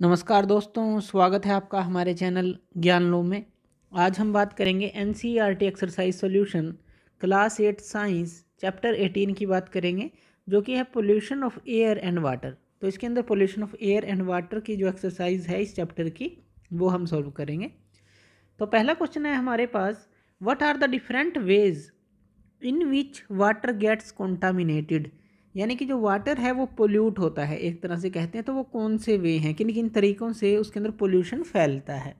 नमस्कार दोस्तों, स्वागत है आपका हमारे चैनल ज्ञान लो में। आज हम बात करेंगे NCERT exercise solution class 8 science chapter 18 की बात करेंगे, जो कि है pollution of air and water. तो इसके अंदर pollution of air and water की जो एक्सरसाइज है इस चैप्टर की, वो हम सॉल्व करेंगे। तो पहला क्वेश्चन है हमारे पास, what are the different ways in which water gets contaminated. यानी कि जो वाटर है वो पोल्यूट होता है, एक तरह से कहते हैं। तो वो कौन से वे हैं, किन किन तरीक़ों से उसके अंदर पोल्यूशन फैलता है।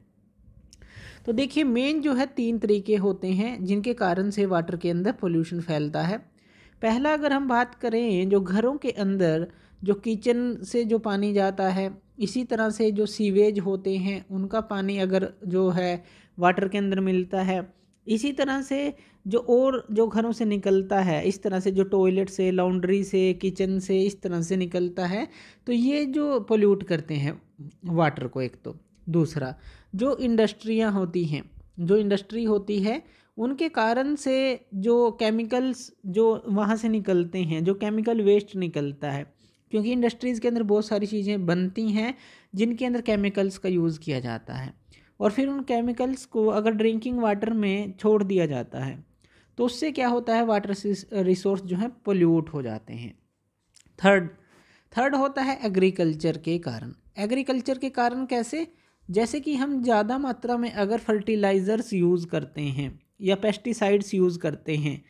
तो देखिए, मेन जो है 3 तरीके होते हैं जिनके कारण से वाटर के अंदर पोल्यूशन फैलता है। पहला अगर हम बात करें, जो घरों के अंदर जो किचन से जो पानी जाता है, इसी तरह से जो सीवेज होते हैं उनका पानी अगर जो है वाटर के अंदर मिलता है, इसी तरह से जो घरों से निकलता है, इस तरह से जो टॉयलेट से, लॉन्ड्री से, किचन से, इस तरह से निकलता है, तो ये जो पोल्यूट करते हैं वाटर को। एक तो दूसरा, जो इंडस्ट्रियां होती हैं, जो इंडस्ट्री होती है, उनके कारण से जो केमिकल्स जो वहाँ से निकलते हैं, जो केमिकल वेस्ट निकलता है, क्योंकि इंडस्ट्रीज़ के अंदर बहुत सारी चीज़ें बनती हैं जिनके अंदर केमिकल्स का यूज़ किया जाता है, और फिर उन केमिकल्स को अगर ड्रिंकिंग वाटर में छोड़ दिया जाता है तो उससे क्या होता है, वाटर रिसोर्स जो है पोल्यूट हो जाते हैं। थर्ड होता है एग्रीकल्चर के कारण। एग्रीकल्चर के कारण कैसे? जैसे कि हम ज़्यादा मात्रा में अगर फर्टिलाइज़र्स यूज़ करते हैं या पेस्टिसाइड्स यूज़ करते हैं,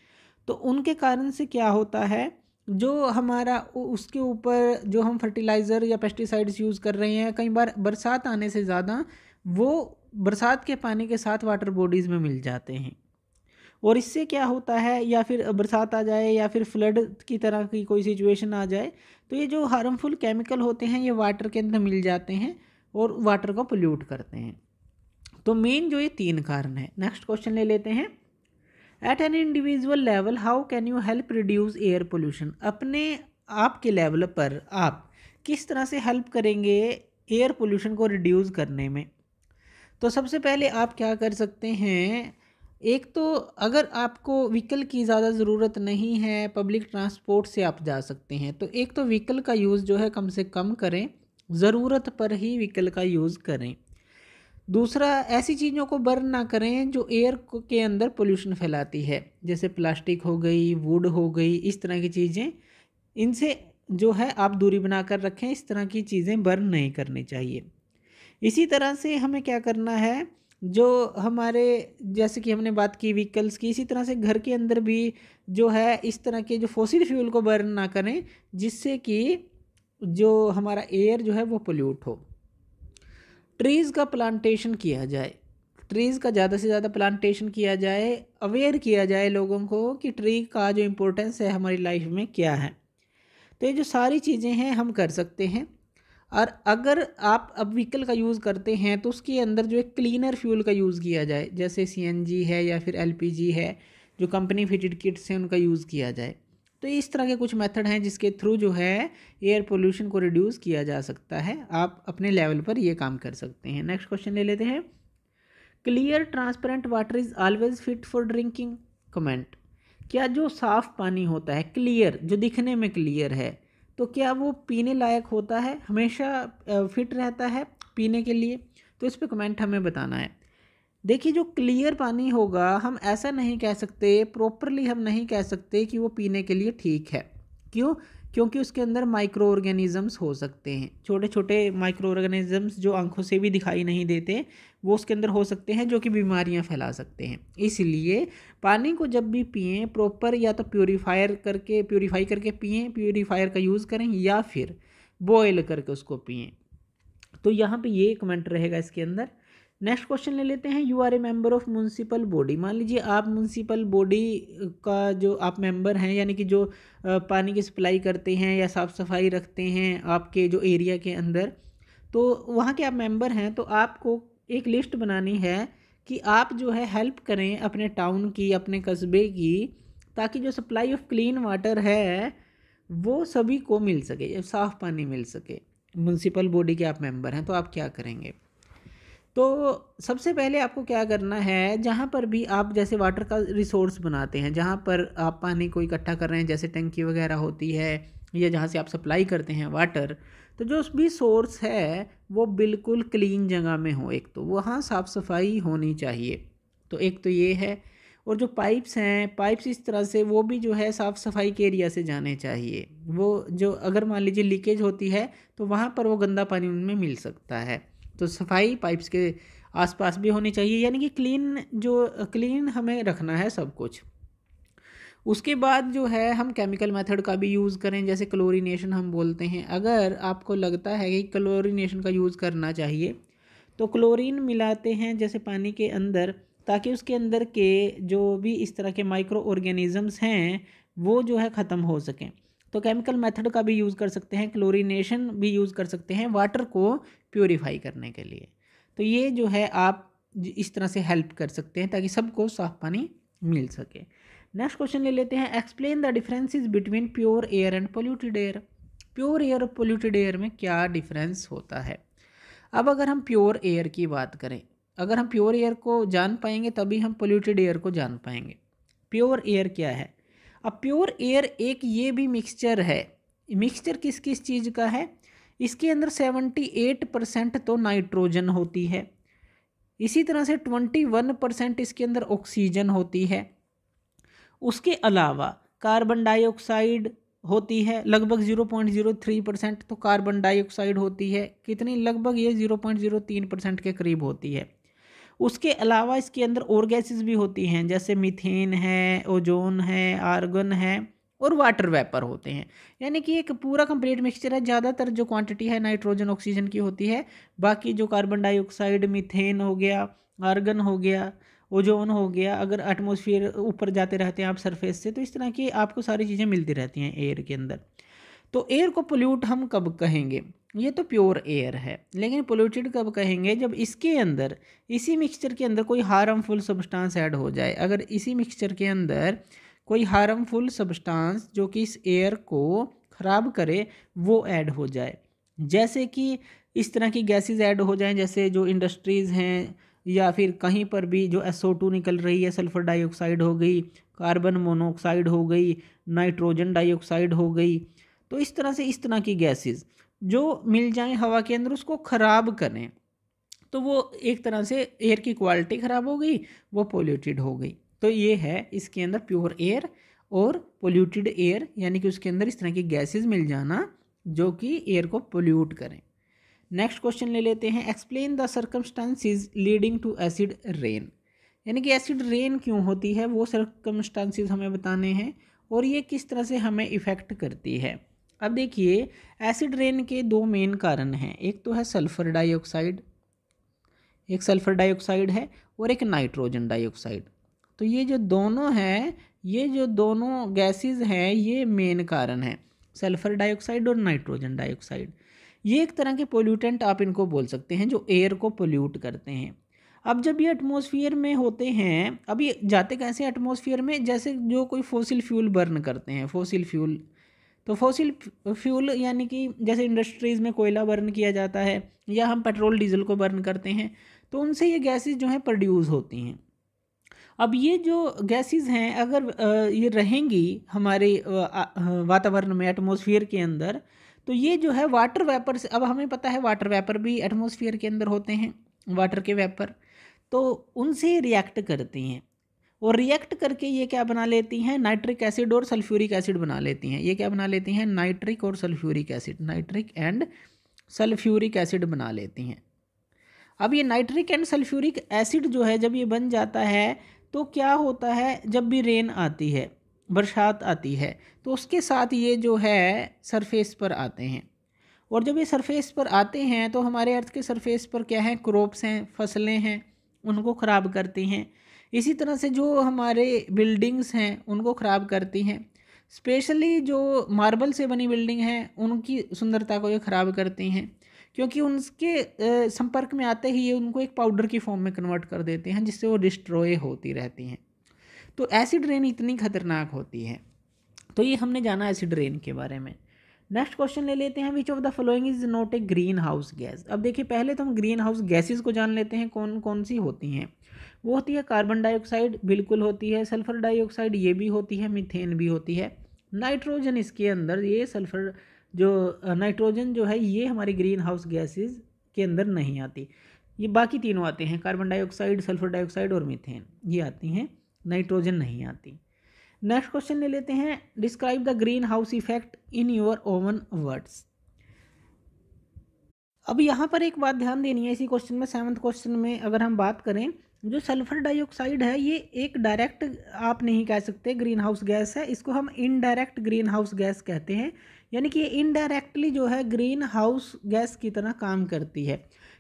तो उनके कारण से क्या होता है, जो हमारा उसके ऊपर जो हम फर्टिलाइज़र या पेस्टिसाइड्स यूज़ कर रहे हैं, कई बार बरसात आने से ज़्यादा वो बरसात के पानी के साथ वाटर बॉडीज़ में मिल जाते हैं, और इससे क्या होता है, या फिर बरसात आ जाए या फिर फ्लड की तरह की कोई सिचुएशन आ जाए, तो ये जो हार्मफुल केमिकल होते हैं ये वाटर के अंदर मिल जाते हैं और वाटर को पोल्यूट करते हैं। तो मेन जो ये 3 कारण है। नेक्स्ट क्वेश्चन ले लेते हैं, at an individual level how can you help reduce air pollution. अपने आप के लेवल पर आप किस तरह से हेल्प करेंगे एयर पोल्यूशन को रिड्यूस करने में। तो सबसे पहले आप क्या कर सकते हैं, एक तो अगर आपको व्हीकल की ज़्यादा ज़रूरत नहीं है, पब्लिक ट्रांसपोर्ट से आप जा सकते हैं, तो एक तो व्हीकल का यूज़ जो है कम से कम करें, ज़रूरत पर ही व्हीकल का यूज़ करें। दूसरा, ऐसी चीज़ों को बर्न ना करें जो एयर के अंदर पोल्यूशन फैलाती है, जैसे प्लास्टिक हो गई, वुड हो गई, इस तरह की चीज़ें, इनसे जो है आप दूरी बनाकर रखें। इस तरह की चीज़ें बर्न नहीं करनी चाहिए। इसी तरह से हमें क्या करना है, जो हमारे, जैसे कि हमने बात की व्हीकल्स की, इसी तरह से घर के अंदर भी जो है इस तरह के जो फॉसिल फ्यूल को बर्न ना करें, जिससे कि जो हमारा एयर जो है वो पोल्यूट हो। ट्रीज़ का प्लांटेशन किया जाए, ट्रीज़ का ज़्यादा से ज़्यादा प्लांटेशन किया जाए, अवेयर किया जाए लोगों को कि ट्री का जो इम्पोर्टेंस है हमारी लाइफ में क्या है। तो ये जो सारी चीज़ें हैं हम कर सकते हैं। और अगर आप अब व्हीकल का यूज़ करते हैं तो उसके अंदर जो एक क्लीनर फ्यूल का यूज़ किया जाए, जैसे सीएनजी है या फिर एलपीजी है, जो कंपनी फिटेड किट्स हैं उनका यूज़ किया जाए। तो इस तरह के कुछ मेथड हैं जिसके थ्रू जो है एयर पोल्यूशन को रिड्यूस किया जा सकता है। आप अपने लेवल पर ये काम कर सकते हैं। नेक्स्ट क्वेश्चन ले लेते हैं, clear transparent water is always fit for drinking. Comment, क्या जो साफ़ पानी होता है, क्लियर, जो दिखने में क्लियर है, तो क्या वो पीने लायक होता है, हमेशा फिट रहता है पीने के लिए? तो इस पे कमेंट हमें बताना है। देखिए, जो क्लियर पानी होगा, हम ऐसा नहीं कह सकते, प्रॉपरली हम नहीं कह सकते कि वो पीने के लिए ठीक है। क्यों? क्योंकि उसके अंदर माइक्रो ऑर्गेनिज़म्स हो सकते हैं, छोटे छोटे माइक्रो ऑर्गेनिज़म्स जो आंखों से भी दिखाई नहीं देते, वो उसके अंदर हो सकते हैं, जो कि बीमारियां फैला सकते हैं। इसलिए पानी को जब भी पिएं, प्रॉपर या तो प्यूरीफाई करके पिएं, प्यूरीफायर का यूज़ करें, या फिर बॉयल करके उसको पिएं। तो यहाँ पे ये कमेंट रहेगा इसके अंदर। नेक्स्ट क्वेश्चन ले लेते हैं, you are a member of municipal body. मान लीजिए आप म्यूनसिपल बॉडी का जो आप मेंबर हैं, यानी कि जो पानी की सप्लाई करते हैं या साफ़ सफाई रखते हैं आपके जो एरिया के अंदर, तो वहाँ के आप मेंबर हैं, तो आपको एक लिस्ट बनानी है कि आप जो है हेल्प करें अपने टाउन की, अपने कस्बे की, ताकि जो सप्लाई ऑफ क्लीन वाटर है वो सभी को मिल सके, साफ़ पानी मिल सके। म्यूनसिपल बॉडी के आप मेंबर हैं, तो आप क्या करेंगे? तो सबसे पहले आपको क्या करना है, जहाँ पर भी आप जैसे वाटर का रिसोर्स बनाते हैं, जहाँ पर आप पानी को इकट्ठा कर रहे हैं, जैसे टंकी वगैरह होती है, या जहाँ से आप सप्लाई करते हैं वाटर, तो जो भी सोर्स है वो बिल्कुल क्लीन जगह में हो, एक तो वहाँ साफ़ सफाई होनी चाहिए, तो एक तो ये है। और जो पाइप्स हैं, पाइप्स इस तरह से वो भी जो है साफ़ सफाई के एरिया से जाने चाहिए। वो जो अगर मान लीजिए लीकेज होती है तो वहाँ पर वो गंदा पानी उनमें मिल सकता है, तो सफाई पाइप्स के आसपास भी होनी चाहिए, यानी कि क्लीन हमें रखना है सब कुछ। उसके बाद जो है हम केमिकल मेथड का भी यूज़ करें, जैसे क्लोरीनेशन हम बोलते हैं। अगर आपको लगता है कि क्लोरीनेशन का यूज़ करना चाहिए तो क्लोरीन मिलाते हैं जैसे पानी के अंदर, ताकि उसके अंदर के जो भी इस तरह के माइक्रो ऑर्गेनिजम्स हैं वो जो है ख़त्म हो सकें। तो केमिकल मेथड का भी यूज़ कर सकते हैं, क्लोरीनेशन भी यूज़ कर सकते हैं वाटर को प्योरीफाई करने के लिए। तो ये जो है आप इस तरह से हेल्प कर सकते हैं ताकि सबको साफ पानी मिल सके। नेक्स्ट क्वेश्चन ले लेते हैं, explain the differences between pure air and polluted air. Pure air और पोल्यूटेड एयर में क्या डिफरेंस होता है। अब अगर हम प्योर एयर की बात करें, अगर हम प्योर एयर को जान पाएंगे तभी हम पोल्यूटेड एयर को जान पाएंगे। प्योर एयर क्या है। अब प्योर एयर एक ये भी मिक्सचर है। मिक्सचर किस किस चीज़ का है, इसके अंदर 78% तो नाइट्रोजन होती है, इसी तरह से 21% इसके अंदर ऑक्सीजन होती है, उसके अलावा कार्बन डाइऑक्साइड होती है लगभग 0.03%, तो कार्बन डाइऑक्साइड होती है कितनी, लगभग ये 0.03% के करीब होती है। उसके अलावा इसके अंदर और गैसेस भी होती हैं, जैसे मीथेन है, ओजोन है, आर्गन है और वाटर वेपर होते हैं। यानी कि एक पूरा कंप्लीट मिक्सचर है। ज़्यादातर जो क्वांटिटी है नाइट्रोजन ऑक्सीजन की होती है, बाकी जो कार्बन डाइऑक्साइड, मीथेन हो गया, आर्गन हो गया, ओजोन हो गया, अगर एटमॉस्फेयर ऊपर जाते रहते हैं आप सरफेस से, तो इस तरह की आपको सारी चीज़ें मिलती रहती हैं एयर के अंदर। तो एयर को पोल्यूट हम कब कहेंगे, ये तो प्योर एयर है, लेकिन पोल्यूटेड कब कहेंगे, जब इसके अंदर, इसी मिक्सचर के अंदर कोई हार्मफुल सब्सटेंस ऐड हो जाए। अगर इसी मिक्सचर के अंदर कोई हार्मफुल सब्सटेंस जो कि इस एयर को ख़राब करे वो ऐड हो जाए, जैसे कि इस तरह की गैसेस ऐड हो जाएं, जैसे जो इंडस्ट्रीज़ हैं या फिर कहीं पर भी जो SO2 निकल रही है, सल्फ़र डाइऑक्साइड हो गई, कार्बन मोनोऑक्साइड हो गई, नाइट्रोजन डाइऑक्साइड हो गई, तो इस तरह की गैसेस जो मिल जाएं हवा के अंदर उसको ख़राब करें, तो वो एक तरह से एयर की क्वालिटी ख़राब हो गई, वो पोल्यूटेड हो गई। तो ये है इसके अंदर प्योर एयर और पोल्यूटेड एयर, यानी कि उसके अंदर इस तरह की गैसेस मिल जाना जो कि एयर को पोल्यूट करें। नेक्स्ट क्वेश्चन ले लेते हैं, explain the circumstances leading to acid rain. यानी कि एसिड रेन क्यों होती है वो सर्कमस्टांसिस हमें बताने हैं और ये किस तरह से हमें इफ़ेक्ट करती है। अब देखिए, एसिड रेन के दो मेन कारण हैं, एक तो है सल्फ़र डाइऑक्साइड, एक सल्फ़र डाइऑक्साइड है और एक नाइट्रोजन डाइऑक्साइड। तो ये जो दोनों हैं, ये जो दोनों गैसेस हैं, ये मेन कारण हैं, सल्फ़र डाइऑक्साइड और नाइट्रोजन डाइऑक्साइड। ये एक तरह के पोल्यूटेंट आप इनको बोल सकते हैं जो एयर को पोल्यूट करते हैं। अब जब ये एटमॉस्फेयर में होते हैं, अब ये जाते कैसे एटमॉस्फेयर में, जैसे जो कोई फॉसिल फ्यूल बर्न करते हैं, फॉसिल फ्यूल, तो फॉसिल फ्यूल यानी कि जैसे इंडस्ट्रीज़ में कोयला बर्न किया जाता है या हम पेट्रोल डीजल को बर्न करते हैं, तो उनसे ये गैसेस जो हैं प्रोड्यूस होती हैं। अब ये जो गैसेस हैं अगर ये रहेंगी हमारे वातावरण में, एटमॉस्फेयर के अंदर, तो ये जो है वाटर वेपर से, अब हमें पता है वाटर वेपर भी एटमॉस्फेयर के अंदर होते हैं, वाटर के वेपर, तो उनसे रिएक्ट करती हैं और रिएक्ट करके ये क्या बना लेती हैं, नाइट्रिक एसिड और सल्फ्यूरिक एसिड बना लेती हैं। ये क्या बना लेती हैं, नाइट्रिक और sulphuric acid, nitric and sulphuric acid बना लेती हैं। अब ये नाइट्रिक एंड सल्फ्यूरिक एसिड जो है जब ये बन जाता है तो क्या होता है, जब भी रेन आती है, बरसात आती है, तो उसके साथ ये जो है सरफेस पर आते हैं, और जब ये सरफेस पर आते हैं तो हमारे अर्थ के सरफेस पर क्या है, क्रॉप्स हैं, फसलें हैं, उनको ख़राब करती हैं। इसी तरह से जो हमारे बिल्डिंग्स हैं उनको ख़राब करती हैं, स्पेशली जो मार्बल से बनी बिल्डिंग हैं उनकी सुंदरता को ये ख़राब करती हैं, क्योंकि उनके संपर्क में आते ही ये उनको एक पाउडर की फॉर्म में कन्वर्ट कर देते हैं, जिससे वो डिस्ट्रॉय होती रहती हैं। तो एसिड रेन इतनी खतरनाक होती है। तो ये हमने जाना एसिड रेन के बारे में। नेक्स्ट क्वेश्चन ले लेते हैं, which of the following is not a green house gas. अब देखिए, पहले तो हम ग्रीन हाउस गैसेज को जान लेते हैं कौन कौन सी होती हैं। वो होती है कार्बन डाइऑक्साइड, बिल्कुल होती है, सल्फर डाइऑक्साइड ये भी होती है, मीथेन भी होती है, नाइट्रोजन इसके अंदर, ये सल्फर जो नाइट्रोजन जो है ये हमारी ग्रीन हाउस गैसेज के अंदर नहीं आती। ये बाकी तीनों आते हैं, कार्बन डाइऑक्साइड, सल्फर डाइऑक्साइड और मीथेन, ये आती हैं, नाइट्रोजन नहीं आती। नेक्स्ट क्वेश्चन ले लेते हैं, describe the green house effect in your oven words. अब यहाँ पर एक बात ध्यान देनी है इसी क्वेश्चन में, 7th क्वेश्चन में अगर हम बात करें, जो सल्फर डाइऑक्साइड है ये एक डायरेक्ट आप नहीं कह सकते ग्रीन हाउस गैस है, इसको हम इनडायरेक्ट ग्रीन हाउस गैस कहते हैं। यानी कि ये इनडायरेक्टली जो है ग्रीन हाउस गैस की तरह काम करती है,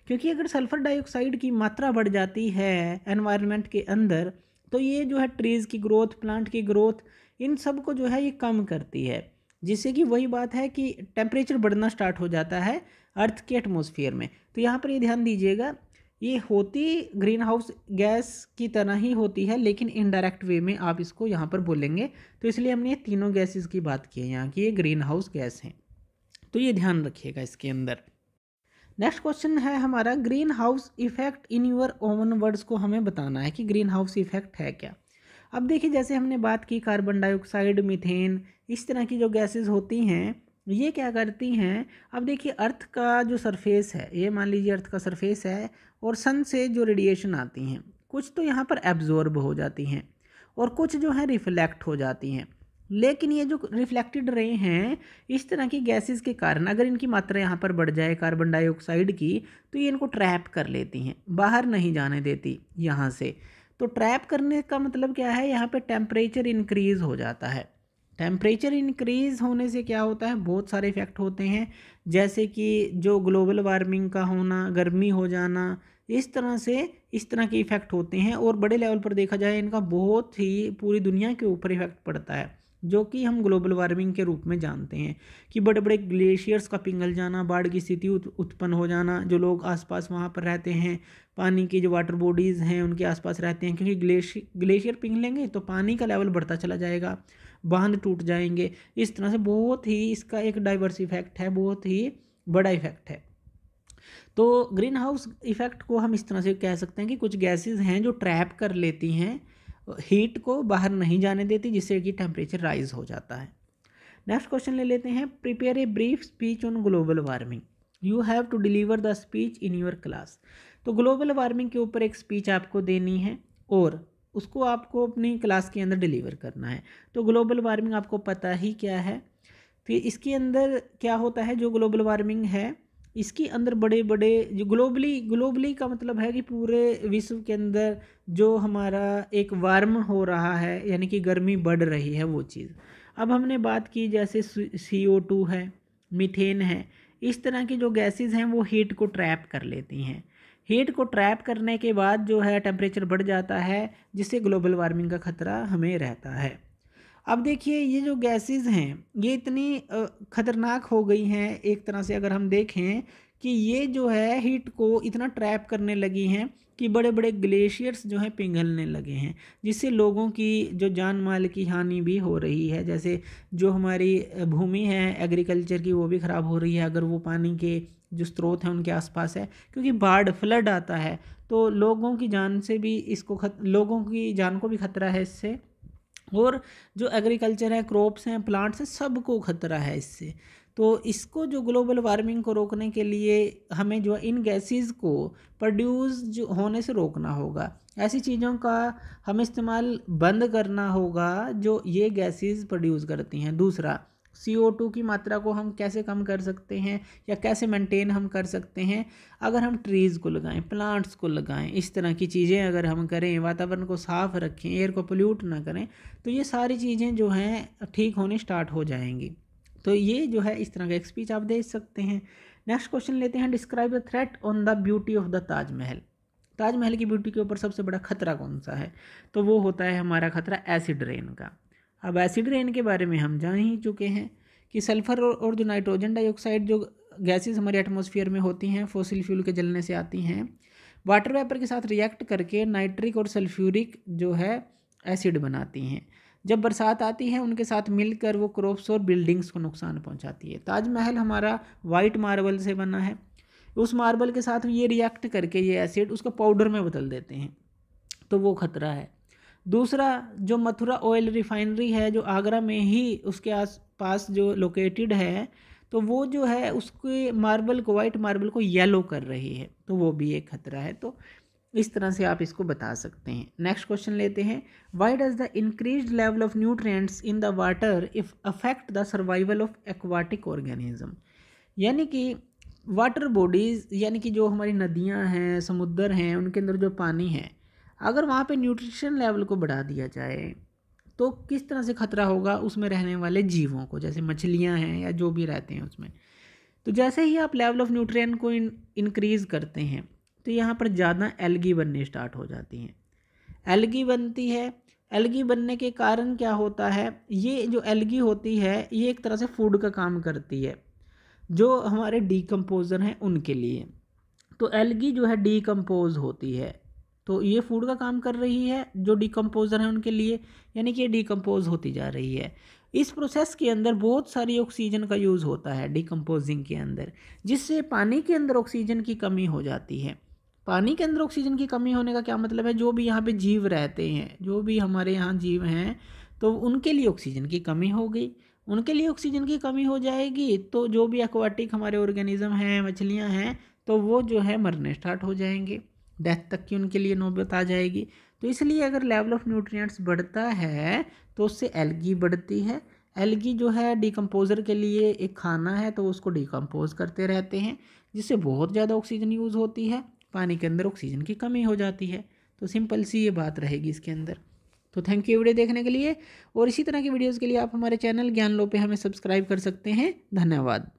क्योंकि अगर सल्फर डाइऑक्साइड की मात्रा बढ़ जाती है एनवायरनमेंट के अंदर तो ये जो है ट्रीज़ की ग्रोथ, प्लांट की ग्रोथ, इन सब को जो है ये कम करती है, जिससे कि वही बात है कि टेम्परेचर बढ़ना स्टार्ट हो जाता है अर्थ के एटमॉस्फेयर में। तो यहाँ पर ये ध्यान दीजिएगा, ये होती ग्रीन हाउस गैस की तरह ही होती है, लेकिन इनडायरेक्ट वे में आप इसको यहाँ पर बोलेंगे। तो इसलिए हमने ये तीनों गैसेस की बात की है यहाँ की, ये ग्रीन हाउस गैस हैं, तो ये ध्यान रखिएगा इसके अंदर। नेक्स्ट क्वेश्चन है हमारा, greenhouse effect in your own words को हमें बताना है कि ग्रीन हाउस इफेक्ट है क्या। अब देखिए, जैसे हमने बात की कार्बन डाइऑक्साइड, मीथेन, इस तरह की जो गैसेस होती हैं ये क्या करती हैं। अब देखिए, अर्थ का जो सरफेस है, ये मान लीजिए अर्थ का सरफेस है और सन से जो रेडिएशन आती हैं कुछ तो यहाँ पर एब्जॉर्ब हो जाती हैं और कुछ जो है रिफ्लेक्ट हो जाती हैं। लेकिन ये जो रिफ्लेक्टेड रे हैं इस तरह की गैसेस के कारण अगर इनकी मात्रा यहाँ पर बढ़ जाए कार्बन डाइऑक्साइड की, तो ये इनको ट्रैप कर लेती हैं, बाहर नहीं जाने देती यहाँ से। तो ट्रैप करने का मतलब क्या है, यहाँ पे टेम्परेचर इंक्रीज़ हो जाता है। टेम्परेचर इंक्रीज़ होने से क्या होता है, बहुत सारे इफ़ेक्ट होते हैं, जैसे कि जो ग्लोबल वार्मिंग का होना, गर्मी हो जाना, इस तरह के इफ़ेक्ट होते हैं। और बड़े लेवल पर देखा जाए इनका बहुत ही पूरी दुनिया के ऊपर इफ़ेक्ट पड़ता है, जो कि हम ग्लोबल वार्मिंग के रूप में जानते हैं कि बड़े बड़े ग्लेशियर्स का पिघल जाना, बाढ़ की स्थिति उत्पन्न हो जाना, जो लोग आसपास वहाँ पर रहते हैं, पानी की जो वाटर बॉडीज़ हैं उनके आसपास रहते हैं, क्योंकि ग्लेशियर पिघलेंगे तो पानी का लेवल बढ़ता चला जाएगा, बांध टूट जाएंगे। इस तरह से बहुत ही इसका एक डाइवर्स इफेक्ट है, बहुत ही बड़ा इफेक्ट है। तो ग्रीन हाउस इफेक्ट को हम इस तरह से कह सकते हैं कि कुछ गैसेस हैं जो ट्रैप कर लेती हैं हीट को, बाहर नहीं जाने देती, जिससे कि टेम्परेचर राइज हो जाता है। नेक्स्ट क्वेश्चन ले लेते हैं, prepare a brief speech on global warming, you have to deliver the speech in your class. तो ग्लोबल वार्मिंग के ऊपर एक स्पीच आपको देनी है और उसको आपको अपनी क्लास के अंदर डिलीवर करना है। तो ग्लोबल वार्मिंग आपको पता ही क्या है, फिर इसके अंदर क्या होता है, जो ग्लोबल वार्मिंग है इसके अंदर बड़े बड़े जो ग्लोबली का मतलब है कि पूरे विश्व के अंदर जो हमारा एक वार्म हो रहा है, यानी कि गर्मी बढ़ रही है, वो चीज़। अब हमने बात की जैसे CO2 है, मीथेन है, इस तरह की जो गैसेस हैं वो हीट को ट्रैप कर लेती हैं। हीट को ट्रैप करने के बाद जो है टेम्परेचर बढ़ जाता है, जिससे ग्लोबल वार्मिंग का खतरा हमें रहता है। अब देखिए, ये जो गैसेस हैं ये इतनी ख़तरनाक हो गई हैं एक तरह से, अगर हम देखें कि ये जो है हीट को इतना ट्रैप करने लगी हैं कि बड़े बड़े ग्लेशियर्स जो हैं पिघलने लगे हैं, जिससे लोगों की जो जान माल की हानि भी हो रही है। जैसे जो हमारी भूमि है एग्रीकल्चर की, वो भी ख़राब हो रही है अगर वो पानी के जो स्रोत हैं उनके आसपास है, क्योंकि बाढ़ फ्लड आता है तो लोगों की जान से भी लोगों की जान को भी खतरा है इससे, और जो एग्रीकल्चर है, क्रॉप्स हैं, प्लांट्स हैं, सबको खतरा है इससे। तो इसको जो ग्लोबल वार्मिंग को रोकने के लिए हमें जो इन गैसेस को प्रोड्यूस जो होने से रोकना होगा, ऐसी चीज़ों का हमें इस्तेमाल बंद करना होगा जो ये गैसेस प्रोड्यूस करती हैं। दूसरा, CO2 की मात्रा को हम कैसे कम कर सकते हैं या कैसे मेंटेन हम कर सकते हैं, अगर हम ट्रीज़ को लगाएं, प्लांट्स को लगाएं, इस तरह की चीज़ें अगर हम करें, वातावरण को साफ़ रखें, एयर को पोल्यूट ना करें, तो ये सारी चीज़ें जो हैं ठीक होने स्टार्ट हो जाएंगी। तो ये जो है इस तरह का एक स्पीच आप दे सकते हैं। नेक्स्ट क्वेश्चन लेते हैं, describe the threat on the beauty of the Taj Mahal. Taj Mahal की ब्यूटी के ऊपर सबसे बड़ा खतरा कौन सा है, तो वो होता है हमारा खतरा एसिड रेन का। अब एसिड रेन के बारे में हम जान ही चुके हैं कि सल्फ़र और जो नाइट्रोजन डाइऑक्साइड जो गैसेस हमारे एटमॉस्फेयर में होती हैं फॉसिल फ्यूल के जलने से आती हैं, वाटर वेपर के साथ रिएक्ट करके नाइट्रिक और सल्फ्यूरिक जो है एसिड बनाती हैं। जब बरसात आती है उनके साथ मिलकर वो क्रॉप्स और बिल्डिंग्स को नुकसान पहुंचाती है। ताजमहल हमारा वाइट मार्बल से बना है, उस मार्बल के साथ ये रिएक्ट करके ये एसिड उसको पाउडर में बदल देते हैं, तो वो खतरा है। दूसरा जो मथुरा ऑयल रिफाइनरी है जो आगरा में ही उसके आस पास जो लोकेटेड है, तो वो जो है उसके मार्बल को, वाइट मार्बल को येलो कर रही है, तो वो भी एक खतरा है। तो इस तरह से आप इसको बता सकते हैं। नेक्स्ट क्वेश्चन लेते हैं, why does the increased level of nutrients in the water if affect the survival of aquatic organism. यानी कि वाटर बॉडीज़ यानी कि जो हमारी नदियां हैं, समुद्र हैं, उनके अंदर जो पानी है, अगर वहाँ पे न्यूट्रिशन लेवल को बढ़ा दिया जाए तो किस तरह से खतरा होगा उसमें रहने वाले जीवों को, जैसे मछलियाँ हैं या जो भी रहते हैं उसमें। तो जैसे ही आप लेवल ऑफ न्यूट्रिएंट को इंक्रीज़ करते हैं तो यहाँ पर ज़्यादा एल्गी बननी स्टार्ट हो जाती हैं। एल्गी बनती है, एल्गी बनने के कारण क्या होता है, ये जो एल्गी होती है ये एक तरह से फूड का काम करती है जो हमारे डीकम्पोज़र हैं उनके लिए। तो एल्गी जो है डीकम्पोज होती है, तो ये फूड का काम कर रही है जो डीकम्पोज़र हैं उनके लिए, यानी कि ये डीकम्पोज होती जा रही है। इस प्रोसेस के अंदर बहुत सारी ऑक्सीजन का यूज़ होता है डीकम्पोजिंग के अंदर, जिससे पानी के अंदर ऑक्सीजन की कमी हो जाती है। पानी के अंदर ऑक्सीजन की कमी होने का क्या मतलब है, जो भी यहाँ पे जीव रहते हैं, जो भी हमारे यहाँ जीव हैं, तो उनके लिए ऑक्सीजन की कमी हो गई। उनके लिए ऑक्सीजन की कमी हो जाएगी तो जो भी एक्वाटिक हमारे ऑर्गेनिज्म हैं, मछलियाँ हैं, तो वो जो है मरने स्टार्ट हो जाएंगे, डेथ तक की उनके लिए नौबत आ जाएगी। तो इसलिए अगर लेवल ऑफ न्यूट्रिएंट्स बढ़ता है तो उससे एल्गी बढ़ती है। एल्गी जो है डिकम्पोज़र के लिए एक खाना है, तो उसको डिकम्पोज करते रहते हैं, जिससे बहुत ज़्यादा ऑक्सीजन यूज़ होती है, पानी के अंदर ऑक्सीजन की कमी हो जाती है। तो सिंपल सी ये बात रहेगी इसके अंदर। तो थैंक यू वीडियो देखने के लिए, और इसी तरह की वीडियोज़ के लिए आप हमारे चैनल ज्ञान लो पे हमें सब्सक्राइब कर सकते हैं। धन्यवाद।